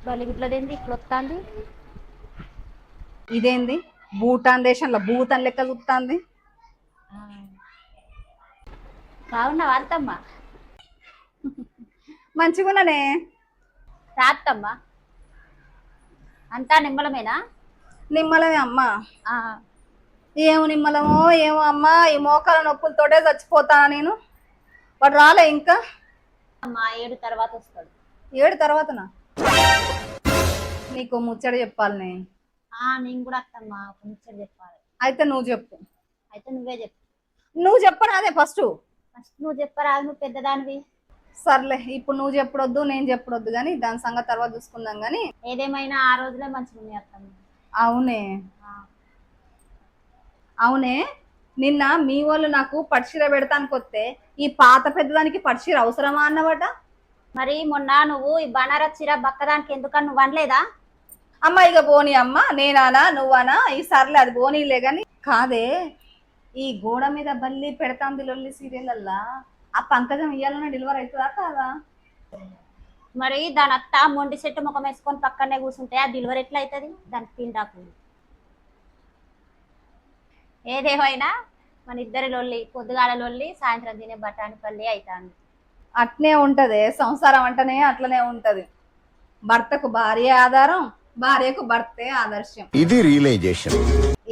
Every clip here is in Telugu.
బలిగిట్లదేంది ఇట్లా వస్తుంది. ఇదేంది భూటాన్ దేశంలో భూతాన్ లెక్క చూస్తుంది. బాగున్నావా అత్తమ్మ? మంచిగున్ననే. రాత్తమ్మ అంతా నిమ్మలమేనా? నిమ్మలమే అమ్మా. ఏమో నిమ్మలమో ఏమో అమ్మా, ఈ మోకాల నొప్పులతోటే చచ్చిపోతానా నేను. వాడు రాలే ఇంకా. అమ్మా 7 తర్వాత వస్తాడు. 7 తర్వాతనా? నీకు ముచ్చట చెప్పాలనే. నేను కూడా అత్తమ్మ ముచ్చట చెప్పాలి. అయితే నువ్వు చెప్పు. అయితే నువ్వే చెప్పు. నువ్వు చెప్పరా అదే ఫస్ట్ నువ్వు చెప్పరా, నువ్వు పెద్దదానివి. సర్లే, ఇప్పుడు నువ్వు చెప్పడొద్దు నేను చెప్పడొద్దు కానీ దాని సంగతి తర్వాత చూసుకుందాం. కానీ ఏదేమైనా ఆ రోజులే మంచిగా ఉన్నాయి అత్తమ్మ. అవునే అవునే, నిన్న మీ వాళ్ళు నాకు పట్టుచీర పెడతానికి వస్తే ఈ పాత పెద్దదానికి పట్టుచీర అవసరమా అన్నమాట. మరి మొన్న నువ్వు ఈ బనారస్ చీర బక్కదానికి ఎందుకని నువ్వు అనలేదా? అమ్మ ఇక పోనీ అమ్మ, నేనానా నువ్వానా, ఈ సర్లే అది పోనీలే. కానీ కాదే, ఈ గోడ మీద బల్లి పెడతాంది లొల్లి సీరియల్లల్లా ఆ పంకజం ఇయ్యాలన్నా డెలివరీ అవుతుందా కాదా? మరి దాని అత్త మొండి చెట్టు ముఖం వేసుకొని పక్కనే కూర్చుంటే ఆ డెలివరీ ఎట్లా అవుతుంది? దానికి పిండాకు. ఏదేమైనా మన ఇద్దరి లొల్లి పొద్దుగాల లొల్లి సాయంత్రం తినే బఠాని పల్లి అవుతాంది. అట్నే ఉంటది సంసారం అంటేనే అట్లనే ఉంటది. భర్తకు భార్య ఆధారం, భార్యకు భర్తే ఆదర్శం. ఇది రియలైజేషన్.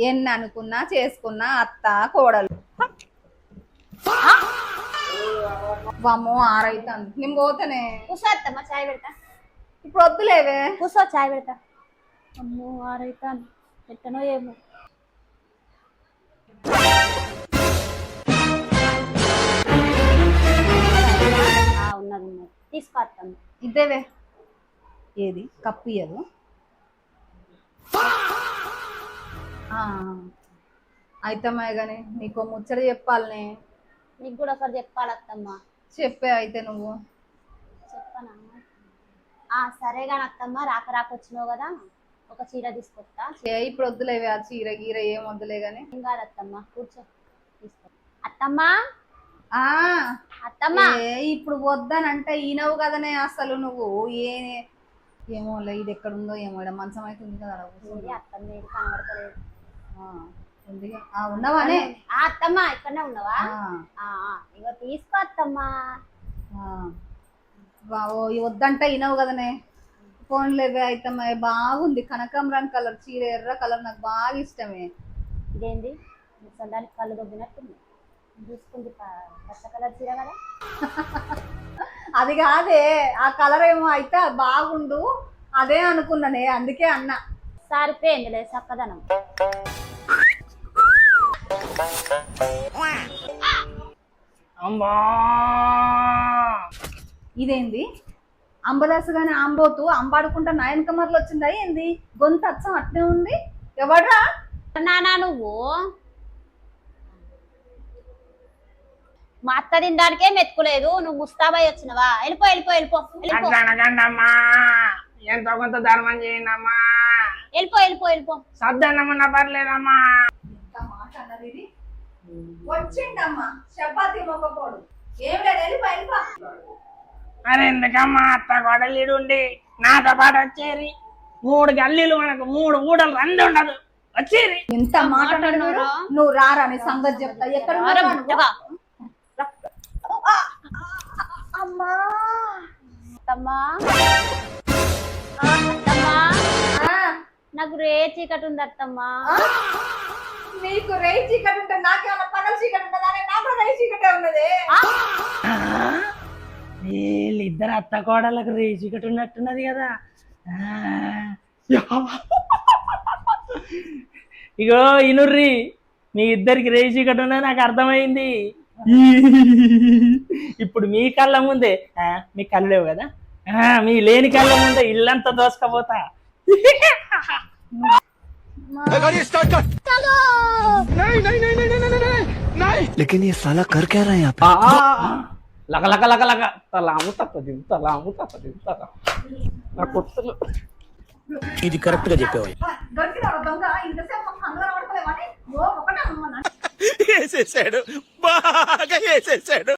ఎన్ని అనుకున్నా చేసుకున్నా అత్త కోడలు. వామ్మో 6 అవుతుంది. నేను పోతేనే. కూసో అత్తమ్మ, చాయ్ పెడతా. ఇప్పుడు వద్దులేవే, కూసో చాయ్ పెడతా. అమ్మో 6 అవుతాను, ఎట్టనో ఏమో. ఉన్నది ఉన్నది తీసుకొస్తాను. ఇదేవే. ఏది కప్పు ఇయ్యదు. అయితమ్మాయి కానీ నీకు ముచ్చట చెప్పాలనే. నీకు కూడా ఒకటి చెప్పాలి అత్తమ్మ. చెప్పే అయితే నువ్వు. చెప్పనా? సరే కానీ అత్తమ్మ, రాక రాక వచ్చినావు కదా, ఒక చీర తీసుకొస్తా. ఇప్పుడు వద్దులేవే, ఆ చీర గీర ఏం వద్దులే గాని. ఏం కాదు అత్తమ్మ, కూర్చో తీసుకో. అత్తమ్మ అత్తమ్మ ఇప్పుడు వద్దనంటే ఈనవు కదనే అసలు నువ్వు. ఏమో ఇది ఎక్కడుందో ఏమో, మంచం అయితే ఉంది కదా అత్తమ్మ ఏది కనబడతలేదు. ఉన్నావానే? అత్తమ్మ ఇక్కడనే ఉన్నావా? ఇగో తీసుకో అత్తమ్మ. వద్దంటే ఈనవు కదనే. ఫోన్లేవే అయితమ్మ, బాగుంది కనకాంబరం కలర్ చీర, ఎర్ర కలర్ నాకు బాగా ఇష్టమే. ఇదేంది దానికి కళ్ళు దొబ్బినట్టుంది, చూసుకుంది పచ్చ కలర్ చీర కదా. అది కాదే, ఆ కలర్ ఏమో అయితే బాగుండు అదే అనుకున్నానే, అందుకే అన్నా. సరిపోయిందిలే చక్కదనం. ఇదేంది అంబదాసు గాని అంబోతు అంబాడుకుంటా నాయన కమర్లు వచ్చిందా ఏంది? గొంతు అచ్చం అట్నే ఉంది. ఎవడ్రా నానా నువ్వు? మా అత్త తినడానికే మెతుకులేదు, నువ్వు ముస్తాబాయి వచ్చినవా? వెళ్ళిపో వెళ్ళిపో వెళ్ళిపో ఎంతో కొంత ధర్మం చేయండి అమ్మా. వెళ్ళిపో వెళ్ళిపో వెళ్ళిపో. సద్దన్నమన్నా పర్లేదమ్మా. మాట అన్నది ఇది. వచ్చిండమ్మా చపాతి మొక్కపోడు. ఏం లేదు, వెళ్ళిపో వెళ్ళిపో. అరే ఎందుకమ్మా అత్త గొడవలీడు ఉండి నాతో పాటు వచ్చేరి. 3 గల్లీలు మనకు 3 ఊడలు రంది ఉండదు, వచ్చేరి. ఎంత మాట్లాడుతున్నారో. నువ్వు రారా నీ సంగతి చెప్తా. ఎక్కడ అమ్మా అత్తమ్మా నాకు రే చీకటి ఉంది అత్తమ్మా. నీకు రే చీకటి ఉంటే నాకేమన్నా పగల చీకటి ఉంటుందా? నాకు రే చీకటే ఉన్నది. వీళ్ళిద్దరు అత్త కోడలకు రే చీకటి ఉన్నట్టున్నది కదా. ఇగో ఇనుర్రి, మీ ఇద్దరికి రే చీకటి ఉన్నది నాకు అర్థమైంది. ఇప్పుడు మీ కళ్ళ ముందే, మీ కళ్ళు లేవు కదా, మీ లేని కళ్ళ ముందే ఇల్లంతా దోసుకపోతా. लेकिन ये साला कर क्या रहा है यहाँ पे? లక లక లక లక తలాము తప్పది తలాము తప్పది తలా నా కొత్తలు. ఇది కరెక్ట్ గా చెప్పేవా? దొంగ వేసేసాడు, బాగా వేసేసాడు.